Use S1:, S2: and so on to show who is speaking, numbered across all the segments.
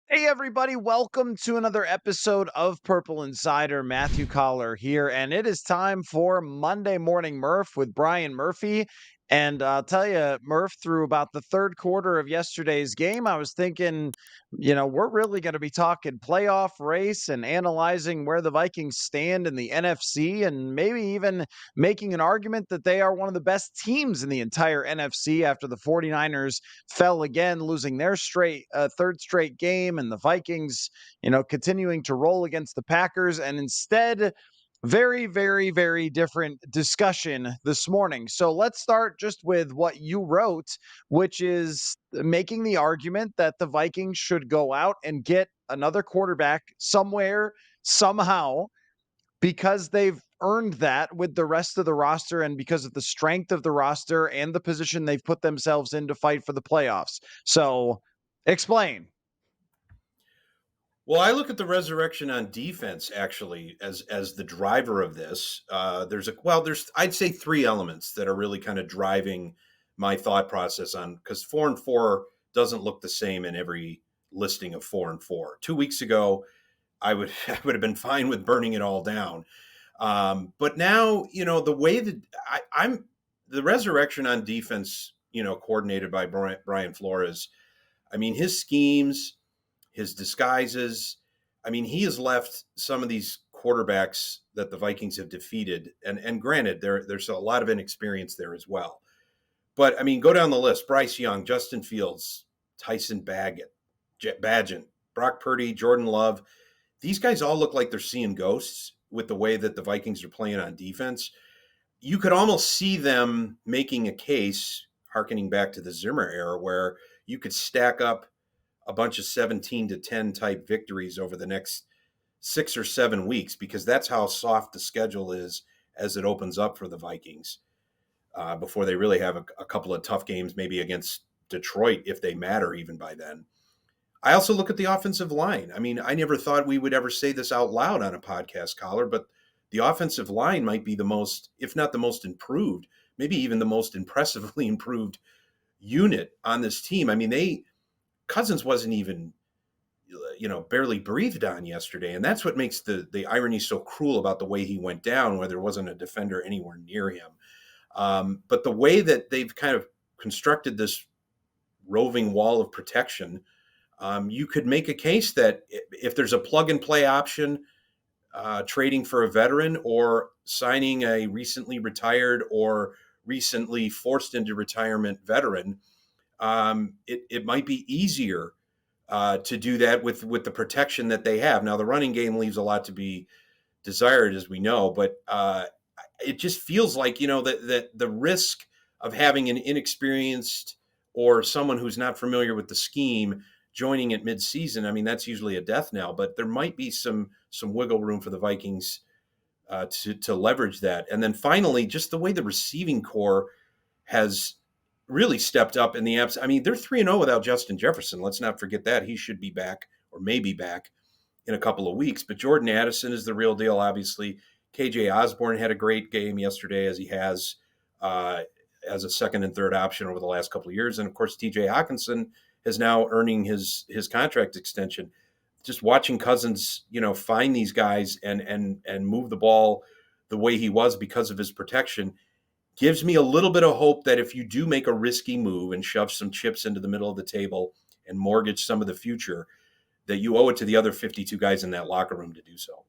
S1: Hey, everybody, welcome to another episode of Purple Insider. Matthew Collar here, and it is time for Monday Morning Murph with Brian Murphy. And I'll tell you, Murph, through about the third quarter of yesterday's game, I was thinking, we're really going to be talking playoff race and analyzing where the Vikings stand in the NFC and maybe even making an argument that they are one of the best teams in the entire NFC after the 49ers fell again, losing their third straight game, and the Vikings, continuing to roll against the Packers, and instead, very, very, very different discussion this morning. So let's start just with what you wrote, which is making the argument that the Vikings should go out and get another quarterback somewhere, somehow, because they've earned that with the rest of the roster and because of the strength of the roster and the position they've put themselves in to fight for the playoffs. So explain.
S2: Well, I look at the resurrection on defense actually as the driver of this. There's I'd say three elements that are really kind of driving my thought process on because 4-4 doesn't look the same in every listing of 4-4. 2 weeks ago, I would have been fine with burning it all down, but now the way that I'm the resurrection on defense, coordinated by Brian Flores. I mean, his schemes, his disguises. I mean, he has left some of these quarterbacks that the Vikings have defeated, and granted, there's a lot of inexperience there as well. But I mean, go down the list: Bryce Young, Justin Fields, Tyson Bagent, Brock Purdy, Jordan Love. These guys all look like they're seeing ghosts with the way that the Vikings are playing on defense. You could almost see them making a case, harkening back to the Zimmer era, where you could stack up a bunch of 17-10 type victories over the next 6 or 7 weeks, because that's how soft the schedule is as it opens up for the Vikings, before they really have a couple of tough games, maybe against Detroit, if they matter even by then. I also look at the offensive line. I mean, I never thought we would ever say this out loud on a podcast, Collar, but the offensive line might be the most, if not the most improved, maybe even the most impressively improved unit on this team. I mean, Cousins wasn't even, barely breathed on yesterday. And that's what makes the irony so cruel about the way he went down, where there wasn't a defender anywhere near him. But the way that they've kind of constructed this roving wall of protection, you could make a case that if there's a plug and play option, trading for a veteran or signing a recently retired or recently forced into retirement veteran, it might be easier to do that with the protection that they have. Now, the running game leaves a lot to be desired, as we know, but it just feels like, that the risk of having an inexperienced or someone who's not familiar with the scheme joining at midseason, I mean, that's usually a death knell, but there might be some wiggle room for the Vikings to leverage that. And then finally, just the way the receiving core has really stepped up in the abs. I mean, they're 3-0 without Justin Jefferson. Let's not forget that. He should be back, or may be back in a couple of weeks. But Jordan Addison is the real deal, obviously. KJ Osborne had a great game yesterday, as he has as a second and third option over the last couple of years. And of course, TJ Hawkinson is now earning his contract extension. Just watching Cousins, find these guys and move the ball the way he was because of his protection gives me a little bit of hope that if you do make a risky move and shove some chips into the middle of the table and mortgage some of the future, that you owe it to the other 52 guys in that locker room to do so.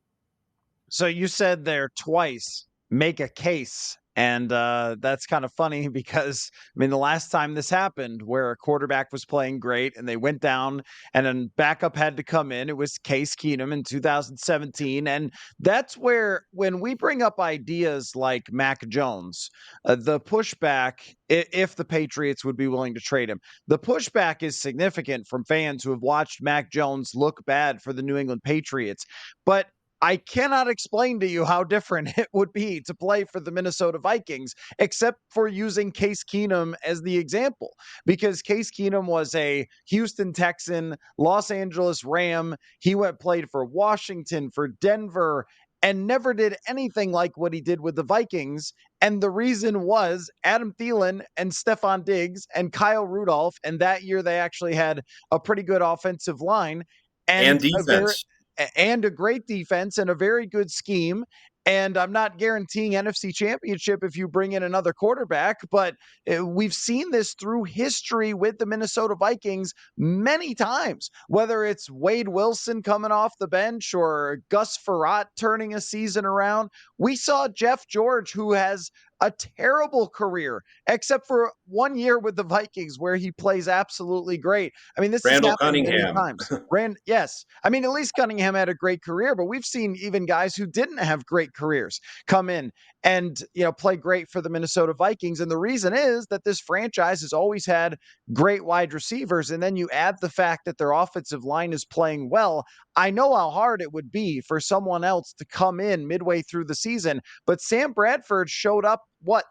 S1: So you said there twice, make a case. And that's kind of funny because, I mean, the last time this happened where a quarterback was playing great and they went down and then backup had to come in, it was Case Keenum in 2017. And that's where, when we bring up ideas like Mac Jones, the pushback, if the Patriots would be willing to trade him, the pushback is significant from fans who have watched Mac Jones look bad for the New England Patriots. But I cannot explain to you how different it would be to play for the Minnesota Vikings, except for using Case Keenum as the example, because Case Keenum was a Houston Texan, Los Angeles Ram. He played for Washington, for Denver, and never did anything like what he did with the Vikings. And the reason was Adam Thielen and Stephon Diggs and Kyle Rudolph. And that year they actually had a pretty good offensive line.
S2: And
S1: and a very
S2: defense.
S1: and a great defense and a very good scheme. And I'm not guaranteeing NFC championship if you bring in another quarterback, but we've seen this through history with the Minnesota Vikings many times, whether it's Wade Wilson coming off the bench or Gus Frerotte turning a season around. We saw Jeff George, who has a terrible career, except for 1 year with the Vikings where he plays absolutely great. I mean, this has
S2: Randall
S1: happened many
S2: Cunningham.
S1: times. Yes. I mean, at least Cunningham had a great career, but we've seen even guys who didn't have great careers come in and, play great for the Minnesota Vikings. And the reason is that this franchise has always had great wide receivers. And then you add the fact that their offensive line is playing well. I know how hard it would be for someone else to come in midway through the season, but Sam Bradford showed up,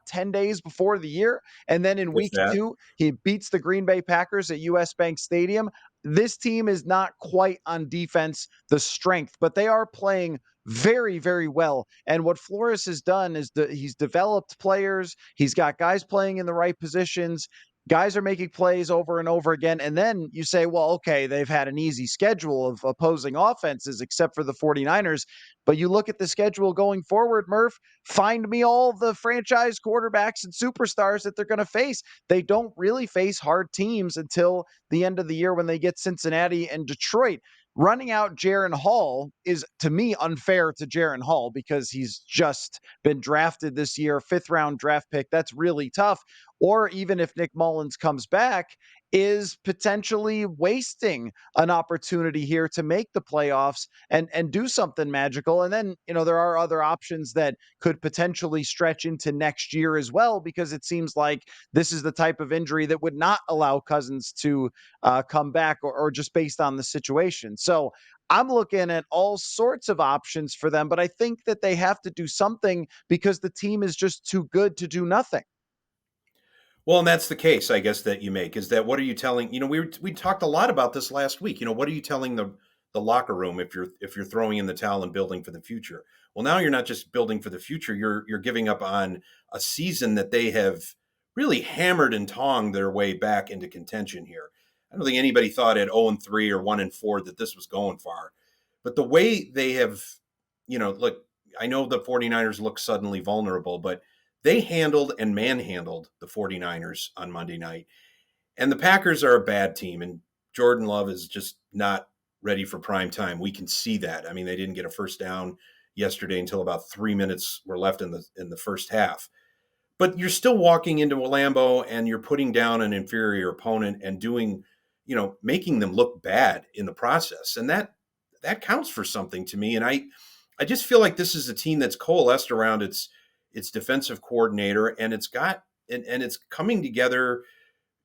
S1: 10 days before the year? And then in
S2: With
S1: week
S2: that.
S1: 2, he beats the Green Bay Packers at US Bank Stadium. This team is not quite on defense the strength, but they are playing very, very well. And what Flores has done is that he's developed players. He's got guys playing in the right positions. Guys are making plays over and over again. And then you say, well, okay, they've had an easy schedule of opposing offenses, except for the 49ers. But you look at the schedule going forward, Murph, find me all the franchise quarterbacks and superstars that they're going to face. They don't really face hard teams until the end of the year when they get Cincinnati and Detroit. Running out Jaron Hall is, to me, unfair to Jaron Hall because he's just been drafted this year, 5th-round draft pick. That's really tough. Or even if Nick Mullins comes back, is potentially wasting an opportunity here to make the playoffs and do something magical. And then, there are other options that could potentially stretch into next year as well, because it seems like this is the type of injury that would not allow Cousins to come back, or just based on the situation. So I'm looking at all sorts of options for them, but I think that they have to do something because the team is just too good to do nothing.
S2: Well, and that's the case, I guess, that you make is that what are you telling? We talked a lot about this last week. What are you telling the locker room if you're throwing in the towel and building for the future? Well, now you're not just building for the future. You're giving up on a season that they have really hammered and tonged their way back into contention here. I don't think anybody thought at 0-3 or 1-4 that this was going far. But the way they have, look, I know the 49ers look suddenly vulnerable, but they handled and manhandled the 49ers on Monday night. And the Packers are a bad team, and Jordan Love is just not ready for prime time. We can see that. I mean, they didn't get a first down yesterday until about 3 minutes were left in the first half. But you're still walking into a Lambeau and you're putting down an inferior opponent and doing, making them look bad in the process. And that counts for something to me. And I just feel like this is a team that's coalesced around its defensive coordinator, and it's coming together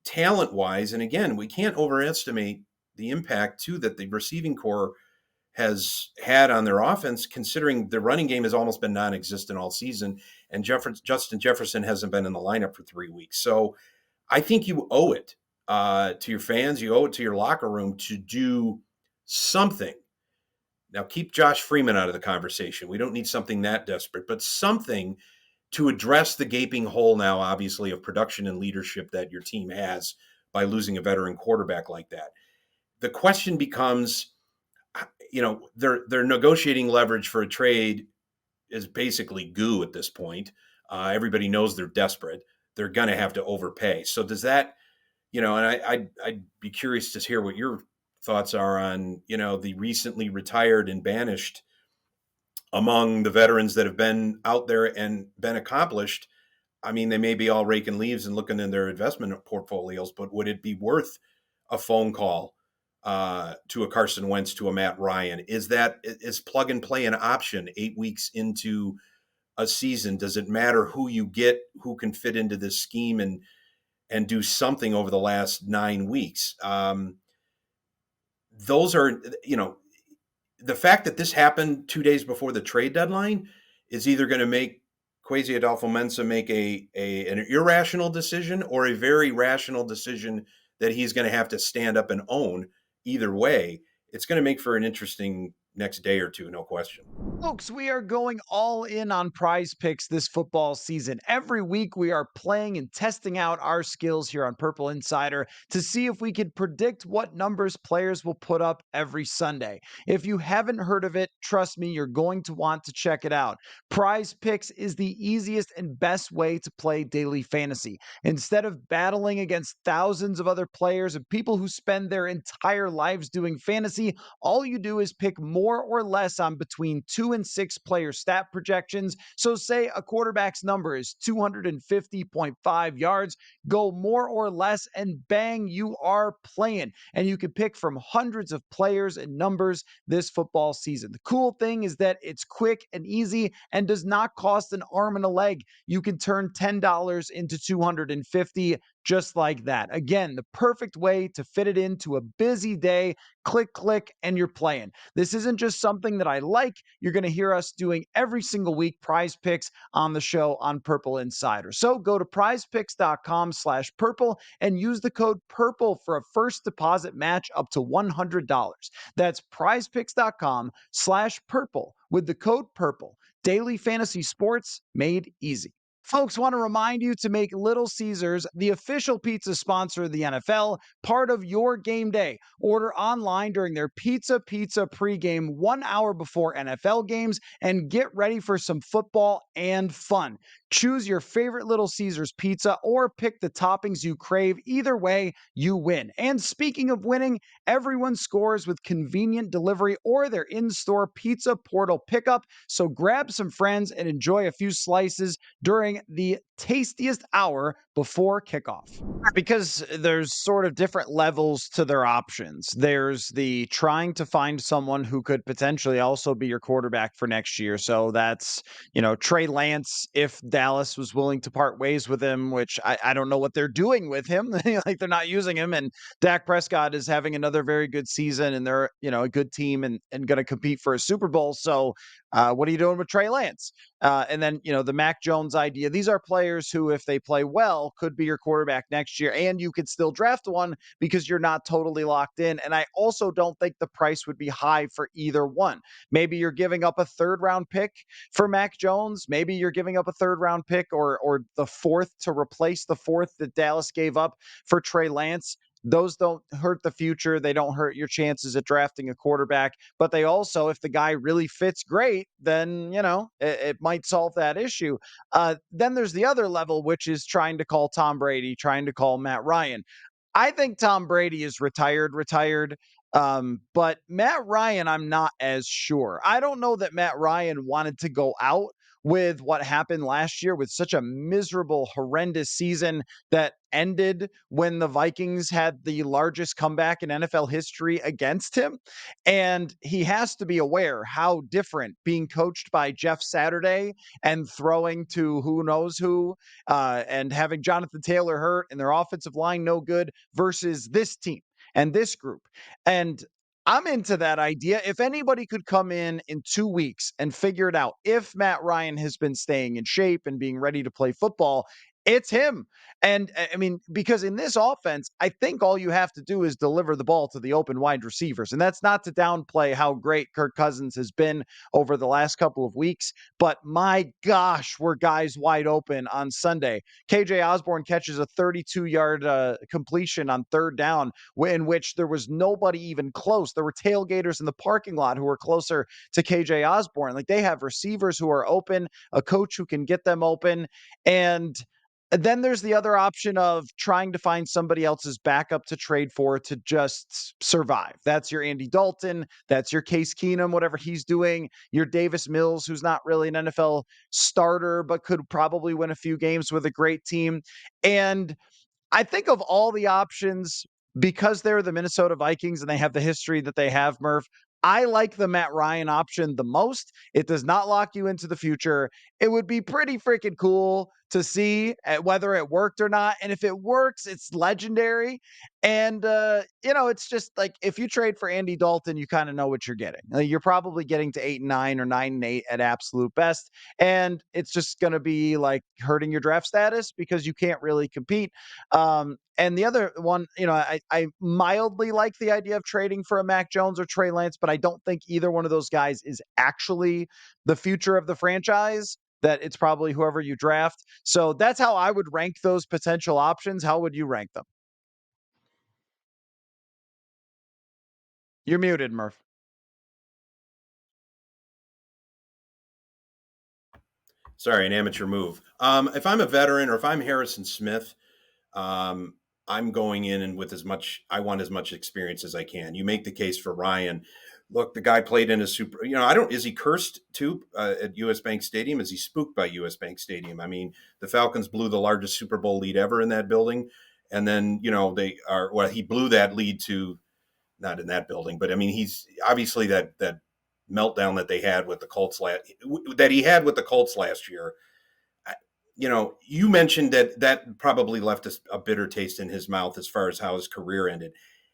S2: talent wise. And again, we can't overestimate the impact too that the receiving core has had on their offense, considering the running game has almost been non-existent all season, and Justin Jefferson hasn't been in the lineup for 3 weeks. So I think you owe it to your fans, you owe it to your locker room to do something. Now keep Josh Freeman out of the conversation. We don't need something that desperate, but something to address the gaping hole now, obviously, of production and leadership that your team has by losing a veteran quarterback like that. The question becomes, their negotiating leverage for a trade is basically goo at this point. Everybody knows they're desperate. They're going to have to overpay. So does that, and I'd be curious to hear what your thoughts are on, the recently retired and banished among the veterans that have been out there and been accomplished. I mean, they may be all raking leaves and looking in their investment portfolios, but would it be worth a phone call to a Carson Wentz, to a Matt Ryan? Is plug and play an option 8 weeks into a season? Does it matter who you get, who can fit into this scheme and do something over the last 9 weeks? Those are, the fact that this happened 2 days before the trade deadline is either going to make Kwesi Adofo-Mensah make an irrational decision or a very rational decision that he's going to have to stand up and own. Either way, it's going to make for an interesting next day or two, no question.
S1: Folks, we are going all in on prize picks this football season. Every week, we are playing and testing out our skills here on Purple Insider to see if we can predict what numbers players will put up every Sunday. If you haven't heard of it, trust me, you're going to want to check it out. Prize picks is the easiest and best way to play daily fantasy. Instead of battling against thousands of other players and people who spend their entire lives doing fantasy, all you do is pick more or less on between 2 and 6 player stat projections. So, say a quarterback's number is 250.5 yards, go more or less, and bang, you are playing. And you can pick from hundreds of players and numbers this football season. The cool thing is that it's quick and easy and does not cost an arm and a leg. You can turn $10 into 250 just like that. Again, the perfect way to fit it into a busy day. Click, click, and you're playing. This isn't just something that I like. You're going to hear us doing every single week prize picks on the show on Purple Insider. So go to prizepicks.com/purple and use the code PURPLE for a first deposit match up to $100. That's prizepicks.com/purple with the code PURPLE. Daily fantasy sports made easy. Folks, want to remind you to make Little Caesars the official pizza sponsor of the NFL part of your game day. Order online during their Pizza pregame 1 hour before NFL games and get ready for some football and fun. Choose your favorite Little Caesars pizza or pick the toppings you crave. Either way, you win. And speaking of winning, everyone scores with convenient delivery or their in-store pizza portal pickup. So grab some friends and enjoy a few slices during the tastiest hour before kickoff. Because there's sort of different levels to their options. There's the trying to find someone who could potentially also be your quarterback for next year. So that's, Trey Lance, if Dallas was willing to part ways with him, which I don't know what they're doing with him. Like they're not using him. And Dak Prescott is having another very good season and they're, a good team and going to compete for a Super Bowl. So what are you doing with Trey Lance? And then, the Mac Jones idea. These are players who, if they play well, could be your quarterback next year. And you could still draft one because you're not totally locked in. And I also don't think the price would be high for either one. Maybe you're giving up a third round pick for Mac Jones. Maybe you're giving up a third round pick or the fourth to replace the fourth that Dallas gave up for Trey Lance. Those don't hurt the future. They don't hurt your chances at drafting a quarterback. But they also, if the guy really fits great, then, it might solve that issue. Then there's the other level, which is trying to call Tom Brady, trying to call Matt Ryan. I think Tom Brady is retired. But Matt Ryan, I'm not as sure. I don't know that Matt Ryan wanted to go out with what happened last year with such a miserable, horrendous season that ended when the Vikings had the largest comeback in NFL history against him. And he has to be aware how different being coached by Jeff Saturday and throwing to who knows who and having Jonathan Taylor hurt and their offensive line no good versus this team and this group. And I'm into that idea. If anybody could come in 2 weeks and figure it out, if Matt Ryan has been staying in shape and being ready to play football, it's him. And I mean, because in this offense, I think all you have to do is deliver the ball to the open wide receivers. And that's not to downplay how great Kirk Cousins has been over the last couple of weeks. But my gosh, were guys wide open on Sunday. KJ Osborne catches a 32-yard completion on third down in which there was nobody even close. There were tailgaters in the parking lot who were closer to KJ Osborne. Like they have receivers who are open, a coach who can get them open. And then there's the other option of trying to find somebody else's backup to trade for to just survive. That's your Andy Dalton. That's your Case Keenum, whatever he's doing. Your Davis Mills, who's not really an NFL starter, but could probably win a few games with a great team. And I think of all the options, because they're the Minnesota Vikings and they have the history that they have, Murph, I like the Matt Ryan option the most. It does not lock you into the future. It would be pretty freaking cool to see whether it worked or not. And if it works, it's legendary. And it's just like if you trade for Andy Dalton, you kind of know what you're getting. You're probably getting to 8-9 or 9-8 at absolute best, and it's just going to be like hurting your draft status because you can't really compete. And the other one, I mildly like the idea of trading for a Mac Jones or Trey Lance, but I don't think either one of those guys is actually the future of the franchise. That it's probably whoever you draft. So that's how I would rank those potential options. How would you rank them? You're muted, Murph.
S2: Sorry, an amateur move. If I'm a veteran or if I'm Harrison Smith, um, I'm going in and with as much. I want as much experience as I can. You make the case for Ryan. Look, the guy played in a super. I don't. Is he cursed too at U.S. Bank Stadium? Is he spooked by U.S. Bank Stadium? I mean, the Falcons blew the largest Super Bowl lead ever in that building, and then they are. Well, he blew that lead to not in that building, but I mean, he's obviously that meltdown that they had with the Colts that he had with the Colts last year. You mentioned that probably left a bitter taste in his mouth as far as how his career ended.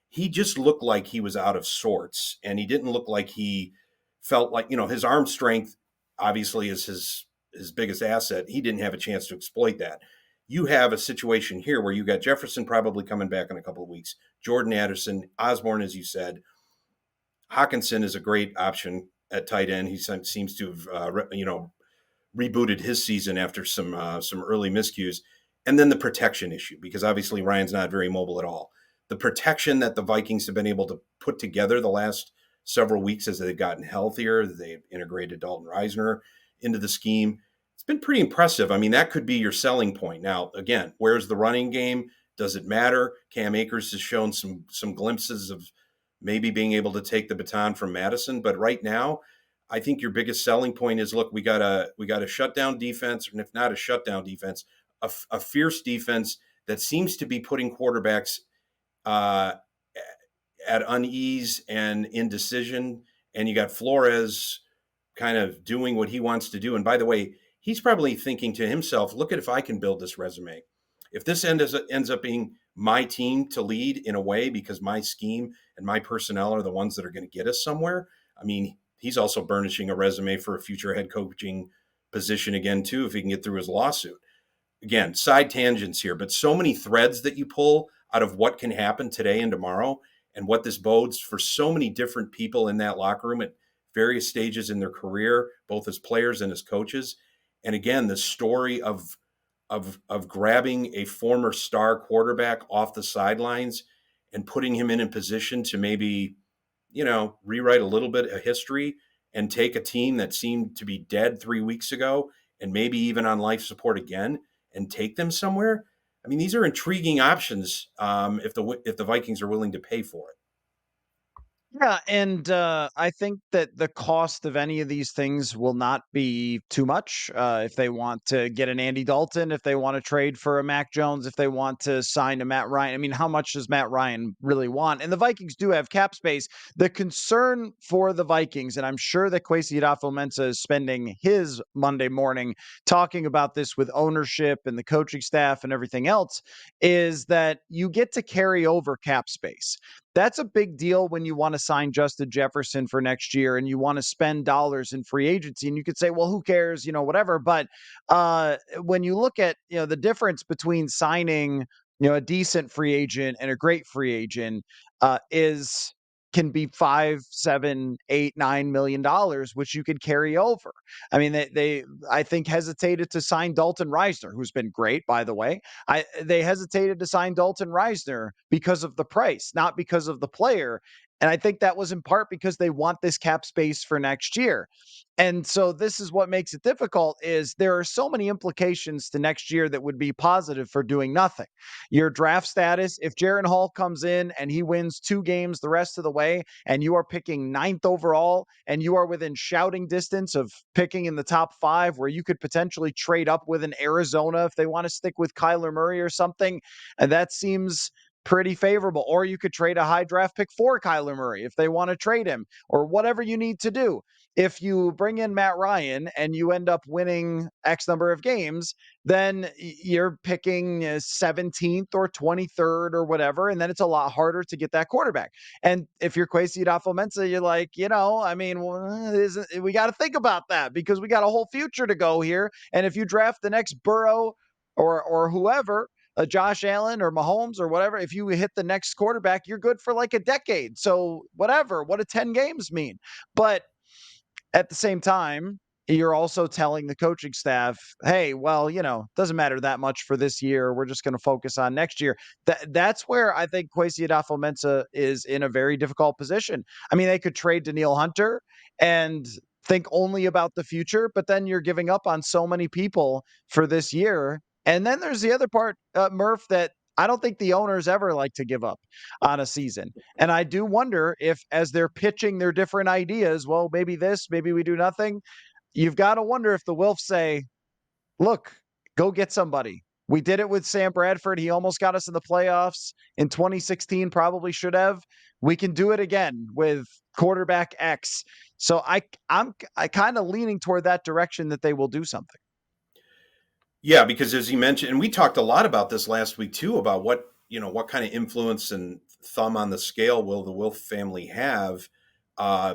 S2: He just looked like he was out of sorts, and he didn't look like he felt like his arm strength obviously is his biggest asset. He didn't have a chance to exploit that. You have a situation here where you got Jefferson probably coming back in a couple of weeks, Jordan Addison, Osborne, as you said. Hawkinson is a great option at tight end. He seems to have, rebooted his season after some early miscues, and then the protection issue because obviously Ryan's not very mobile at all. The protection that the Vikings have been able to put together the last several weeks as they've gotten healthier, they've integrated Dalton Reisner into the scheme. It's been pretty impressive. I mean, that could be your selling point. Now, again, where's the running game? Does it matter? Cam Akers has shown some glimpses of maybe being able to take the baton from Madison, but right now, I think your biggest selling point is look, we got a shutdown defense, and if not a shutdown defense, a fierce defense that seems to be putting quarterbacks uh, at unease and indecision. And you got Flores kind of doing what he wants to do. And by the way, he's probably thinking to himself, look at if I can build this resume. If this ends up being my team to lead in a way because my scheme and my personnel are the ones that are going to get us somewhere. I mean, he's also burnishing a resume for a future head coaching position again, too, if he can get through his lawsuit. Again, side tangents here, but so many threads that you pull out of what can happen today and tomorrow and what this bodes for so many different people in that locker room at various stages in their career, both as players and as coaches. And again, the story of grabbing a former star quarterback off the sidelines and putting him in a position to maybe, rewrite a little bit of history and take a team that seemed to be dead 3 weeks ago and maybe even on life support again and take them somewhere. I mean, these are intriguing options if the Vikings are willing to pay for it.
S1: Yeah, and I think that the cost of any of these things will not be too much. If they want to get an Andy Dalton, if they want to trade for a Mac Jones, if they want to sign a Matt Ryan. I mean, how much does Matt Ryan really want? And the Vikings do have cap space. The concern for the Vikings, and I'm sure that Kwesi Adofo-Mensah is spending his Monday morning talking about this with ownership and the coaching staff and everything else, is that you get to carry over cap space. That's a big deal when you want to sign Justin Jefferson for next year and you want to spend dollars in free agency. And you could say, well, who cares, whatever. But when you look at, the difference between signing, a decent free agent and a great free agent is can be 5, 7, 8, $9 million, which you could carry over. I mean, they I think hesitated to sign Dalton Reisner, who's been great, by the way. They hesitated to sign Dalton Reisner because of the price, not because of the player. And I think that was in part because they want this cap space for next year. And so this is what makes it difficult is there are so many implications to next year that would be positive for doing nothing. Your draft status, if Jaron Hall comes in and he wins 2 games the rest of the way and you are picking 9th overall and you are within shouting distance of picking in the top 5 where you could potentially trade up with an Arizona if they want to stick with Kyler Murray or something, and that seems pretty favorable. Or you could trade a high draft pick for Kyler Murray if they want to trade him, or whatever you need to do. If you bring in Matt Ryan and you end up winning X number of games, then you're picking 17th or 23rd or whatever, and then it's a lot harder to get that quarterback. And if you're Kwesi adofo-mensah, you're like, I mean, we got to think about that because we got a whole future to go here. And if you draft the next Burrow or whoever, Josh Allen or Mahomes or whatever, if you hit the next quarterback, you're good for like a decade. So whatever, what do 10 games mean? But at the same time, you're also telling the coaching staff, hey, well, doesn't matter that much for this year. We're just going to focus on next year. That's where I think Kwesi adofo-mensah is in a very difficult position. I mean, they could trade Danielle Hunter and think only about the future, but then you're giving up on so many people for this year. And then there's the other part, Murph, that I don't think the owners ever like to give up on a season. And I do wonder if, as they're pitching their different ideas, well, maybe this, maybe we do nothing. You've got to wonder if the Wilfs say, look, go get somebody. We did it with Sam Bradford. He almost got us in the playoffs in 2016, probably should have. We can do it again with quarterback X. So I'm kind of leaning toward that direction that they will do something.
S2: Yeah, because as you mentioned, and we talked a lot about this last week too, about what kind of influence and thumb on the scale will the Wilf family have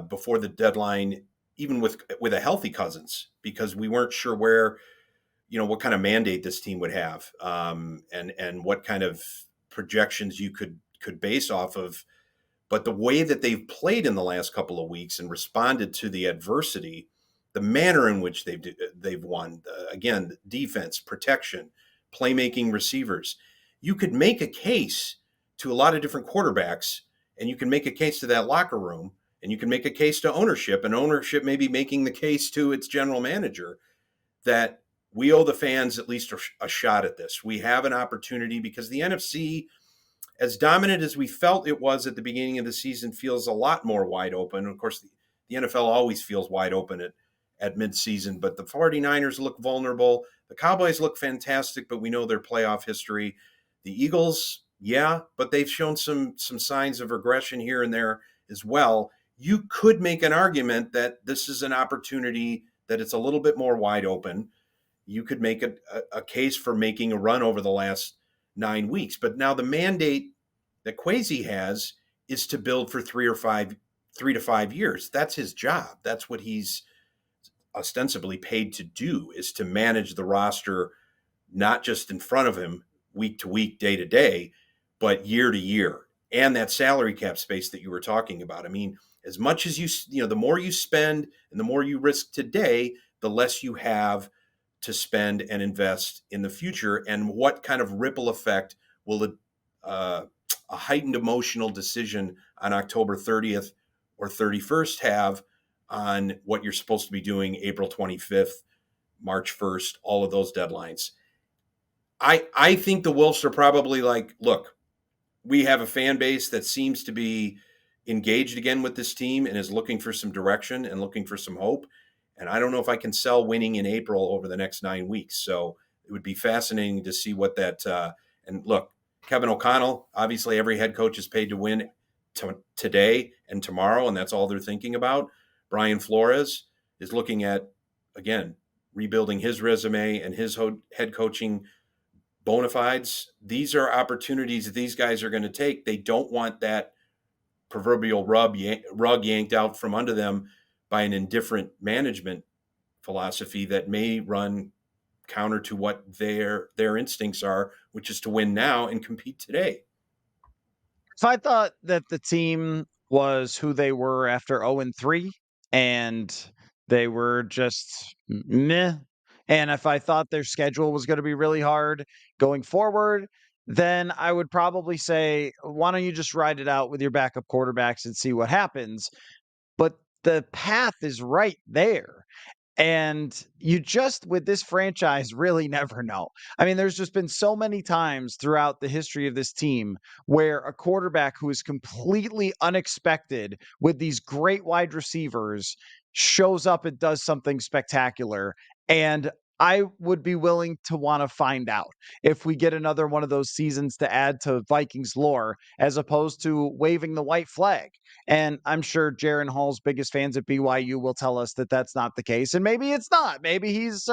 S2: before the deadline, even with a healthy Cousins, because we weren't sure where, what kind of mandate this team would have, and what kind of projections you could base off of. But the way that they've played in the last couple of weeks and responded to the adversity, the manner in which they've won, again, defense, protection, playmaking receivers, you could make a case to a lot of different quarterbacks, and you can make a case to that locker room, and you can make a case to ownership, and ownership may be making the case to its general manager that we owe the fans at least a shot at this. We have an opportunity because the NFC, as dominant as we felt it was at the beginning of the season, feels a lot more wide open. Of course, the NFL always feels wide open at midseason, but the 49ers look vulnerable. The Cowboys look fantastic, but we know their playoff history. The Eagles, yeah, but they've shown some signs of regression here and there as well. You could make an argument that this is an opportunity that it's a little bit more wide open. You could make a case for making a run over the last 9 weeks. But now the mandate that Kwesi has is to build for 3 to 5 years. That's his job. That's what he's ostensibly paid to do, is to manage the roster, not just in front of him week to week, day to day, but year to year. And that salary cap space that you were talking about. I mean, as much as the more you spend and the more you risk today, the less you have to spend and invest in the future. And what kind of ripple effect will a heightened emotional decision on October 30th or 31st have on what you're supposed to be doing April 25th, March 1st, all of those deadlines? I think the Wolves are probably like, look, we have a fan base that seems to be engaged again with this team and is looking for some direction and looking for some hope. And I don't know if I can sell winning in April over the next 9 weeks. So it would be fascinating to see what that. And look, Kevin O'Connell, obviously every head coach is paid to win today and tomorrow, and that's all they're thinking about. Brian Flores is looking at, again, rebuilding his resume and his head coaching bona fides. These are opportunities that these guys are going to take. They don't want that proverbial rug yanked out from under them by an indifferent management philosophy that may run counter to what their instincts are, which is to win now and compete today.
S1: If I thought that the team was who they were after 0-3 and they were just meh, and if I thought their schedule was going to be really hard going forward, then I would probably say, why don't you just ride it out with your backup quarterbacks and see what happens? But the path is right there. And you just, with this franchise, really never know. I mean, there's just been so many times throughout the history of this team where a quarterback who is completely unexpected with these great wide receivers shows up and does something spectacular. And I would be willing to want to find out if we get another one of those seasons to add to Vikings lore, as opposed to waving the white flag. And I'm sure Jaron Hall's biggest fans at BYU will tell us that that's not the case. And maybe it's not. Maybe he's,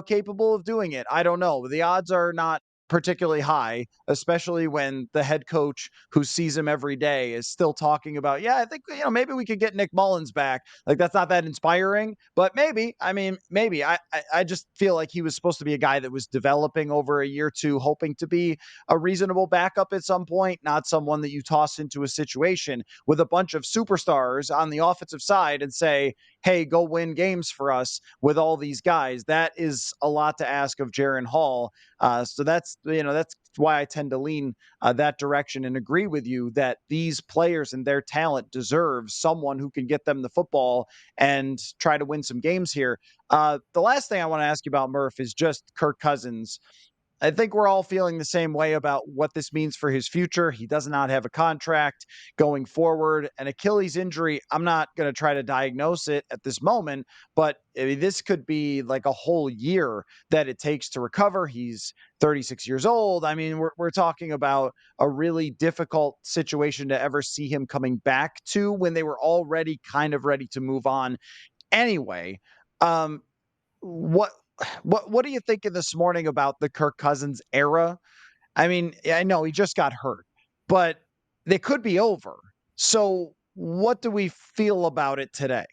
S1: capable of doing it. I don't know. The odds are not particularly high, especially when the head coach who sees him every day is still talking about, yeah, I think, maybe we could get Nick Mullins back. Like, that's not that inspiring, but maybe. I mean, maybe. I just feel like he was supposed to be a guy that was developing over a year or two, hoping to be a reasonable backup at some point, not someone that you toss into a situation with a bunch of superstars on the offensive side and say, hey, go win games for us with all these guys. That is a lot to ask of Jaron Hall. So that's why I tend to lean that direction and agree with you that these players and their talent deserve someone who can get them the football and try to win some games here. The last thing I want to ask you about, Murph, is just Kirk Cousins. I think we're all feeling the same way about what this means for his future. He does not have a contract going forward. An Achilles injury, I'm not going to try to diagnose it at this moment, but I mean, this could be like a whole year that it takes to recover. He's 36 years old. I mean, we're talking about a really difficult situation to ever see him coming back to when they were already kind of ready to move on anyway. Um, what what are you thinking this morning about the Kirk Cousins era? I mean, I know he just got hurt, but they could be over. So, what do we feel about it today?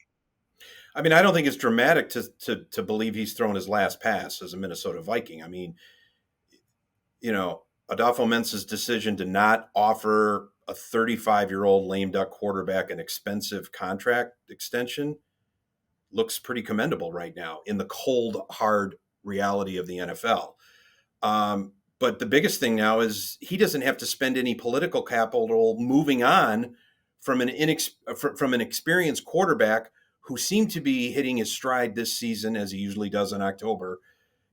S2: I mean, I don't think it's dramatic to believe he's thrown his last pass as a Minnesota Viking. I mean, adofo-mensah's decision to not offer a 35-year-old lame duck quarterback an expensive contract extension looks pretty commendable right now in the cold, hard reality of the NFL. But the biggest thing now is he doesn't have to spend any political capital moving on from from an experienced quarterback who seemed to be hitting his stride this season, as he usually does in October,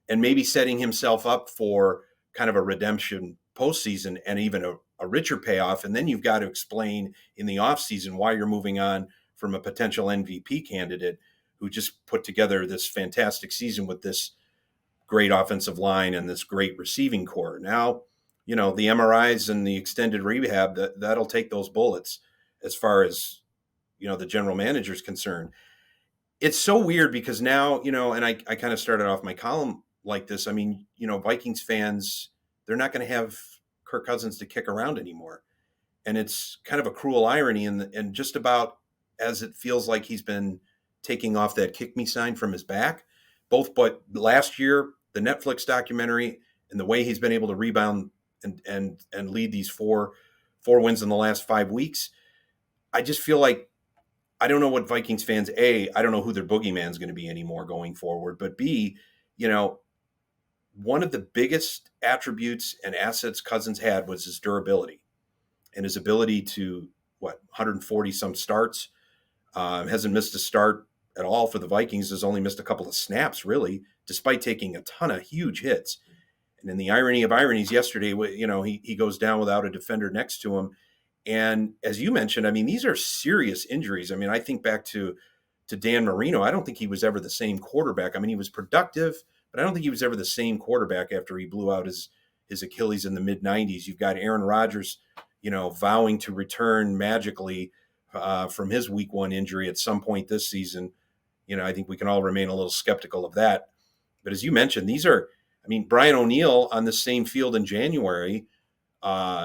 S2: and maybe setting himself up for kind of a redemption postseason and even a richer payoff. And then you've got to explain in the offseason why you're moving on from a potential MVP candidate who just put together this fantastic season with this great offensive line and this great receiving core. Now, the MRIs and the extended rehab, that'll take those bullets as far as, the general manager is concerned. It's so weird because now, and I kind of started off my column like this. I mean, Vikings fans, they're not going to have Kirk Cousins to kick around anymore. And it's kind of a cruel irony. And just about as it feels like he's been taking off that kick me sign from his back, but last year, the Netflix documentary and the way he's been able to rebound and lead these four wins in the last 5 weeks, I just feel like I don't know what Vikings fans, I don't know who their boogeyman is going to be anymore going forward, but B, one of the biggest attributes and assets Cousins had was his durability and his ability to, 140 some starts. Hasn't missed a start at all for the Vikings, has only missed a couple of snaps, really, despite taking a ton of huge hits. And in the irony of ironies, yesterday, he goes down without a defender next to him. And as you mentioned, I mean, these are serious injuries. I mean, I think back to Dan Marino. I don't think he was ever the same quarterback. I mean, he was productive, but I don't think he was ever the same quarterback after he blew out his Achilles in the mid 90s. You've got Aaron Rodgers, vowing to return magically from his week 1 injury at some point this season. I think we can all remain a little skeptical of that. But as you mentioned, Brian O'Neill on the same field in January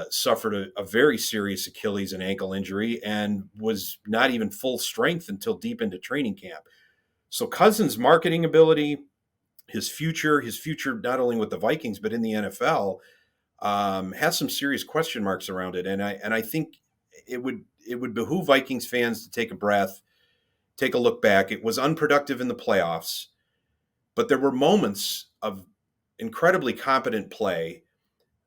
S2: suffered a very serious Achilles and ankle injury and was not even full strength until deep into training camp. So Cousins' marketing ability, his future not only with the Vikings but in the NFL, has some serious question marks around it. And I think it would behoove Vikings fans to take a breath, take a look back. It was unproductive in the playoffs, but there were moments of incredibly competent play.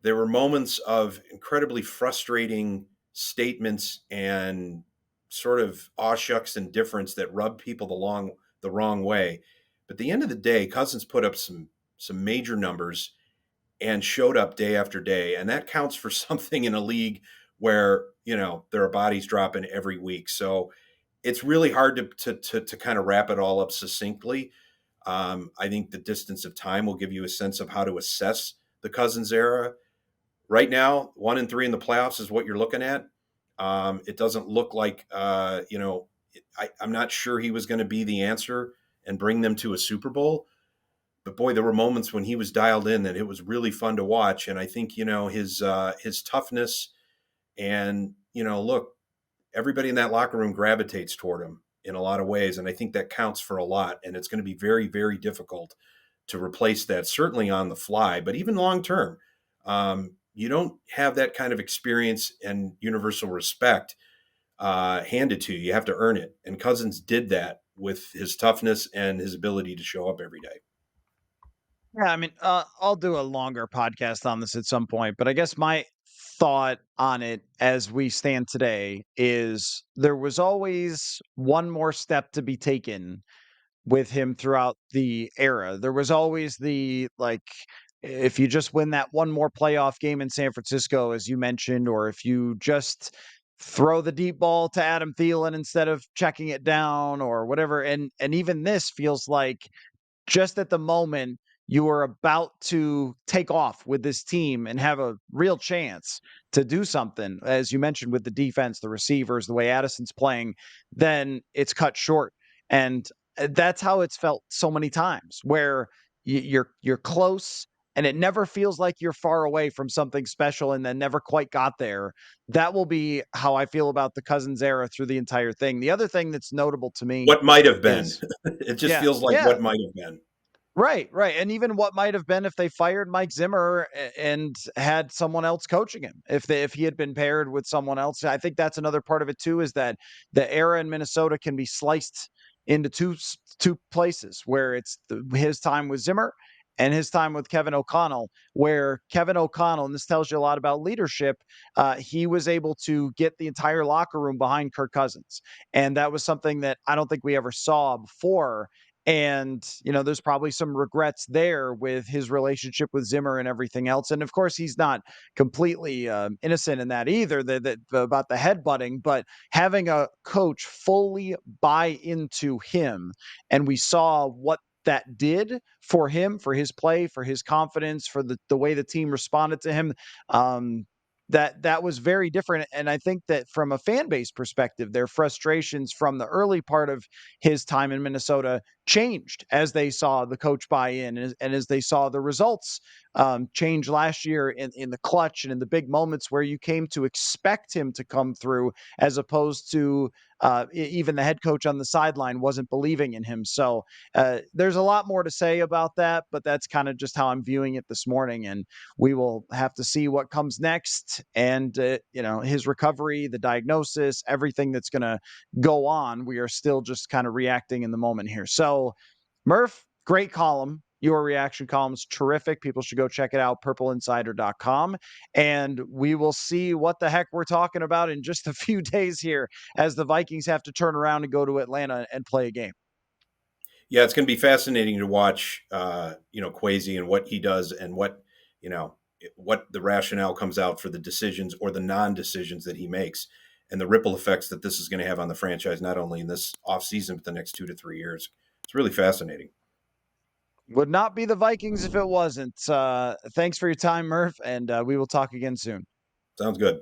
S2: There were moments of incredibly frustrating statements and sort of aw shucks indifference that rubbed people the wrong way. But at the end of the day, Cousins put up some major numbers and showed up day after day. And that counts for something in a league where, there are bodies dropping every week. So it's really hard to kind of wrap it all up succinctly. I think the distance of time will give you a sense of how to assess the Cousins era. Right now, 1-3 in the playoffs is what you're looking at. It doesn't look like I'm not sure he was going to be the answer and bring them to a Super Bowl. But boy, there were moments when he was dialed in that it was really fun to watch. And I think his toughness and look, everybody in that locker room gravitates toward him in a lot of ways, and I think that counts for a lot. And it's going to be very, very difficult to replace that, certainly on the fly, but even long term. You don't have that kind of experience and universal respect handed to you. You have to earn it. And Cousins did that with his toughness and his ability to show up every day.
S1: Yeah, I mean, I'll do a longer podcast on this at some point, but I guess my thought on it as we stand today is there was always one more step to be taken with him throughout the era. There was always the like, if you just win that one more playoff game in San Francisco, as you mentioned, or if you just throw the deep ball to Adam Thielen instead of checking it down or whatever. And even this feels like just at the moment you are about to take off with this team and have a real chance to do something, as you mentioned, with the defense, the receivers, the way Addison's playing, then it's cut short. And that's how it's felt so many times where you're close and it never feels like you're far away from something special and then never quite got there. That will be how I feel about the Cousins era through the entire thing. The other thing that's notable to me
S2: What might have been.
S1: is
S2: It just
S1: yeah,
S2: feels like
S1: yeah,
S2: what might have been.
S1: right, right, and even what might have been if they fired Mike Zimmer and had someone else coaching him. If he had been paired with someone else, I think that's another part of it too. Is that the era in Minnesota can be sliced into two places where it's his time with Zimmer and his time with Kevin O'Connell. Where Kevin O'Connell, and this tells you a lot about leadership, he was able to get the entire locker room behind Kirk Cousins, and that was something that I don't think we ever saw before. And, there's probably some regrets there with his relationship with Zimmer and everything else. And of course, he's not completely innocent in that either, about the headbutting, but having a coach fully buy into him. And we saw what that did for him, for his play, for his confidence, for the way the team responded to him. Um, that was very different. And I think that from a fan base perspective, their frustrations from the early part of his time in Minnesota changed as they saw the coach buy in and as they saw the results change last year in the clutch and in the big moments where you came to expect him to come through, as opposed to even the head coach on the sideline wasn't believing in him. So there's a lot more to say about that, but that's kind of just how I'm viewing it this morning. And we will have to see what comes next and, his recovery, the diagnosis, everything that's going to go on. We are still just kind of reacting in the moment here. So, Murph, great column. Your reaction column is terrific. People should go check it out, purpleinsider.com. And we will see what the heck we're talking about in just a few days here as the Vikings have to turn around and go to Atlanta and play a game.
S2: Yeah, it's going to be fascinating to watch, Kwesi and what he does and you know, what the rationale comes out for the decisions or the non-decisions that he makes and the ripple effects that this is going to have on the franchise, not only in this offseason, but the next 2 to 3 years. It's really fascinating.
S1: Would not be the Vikings if it wasn't. Thanks for your time, Murph, and we will talk again soon.
S2: Sounds good.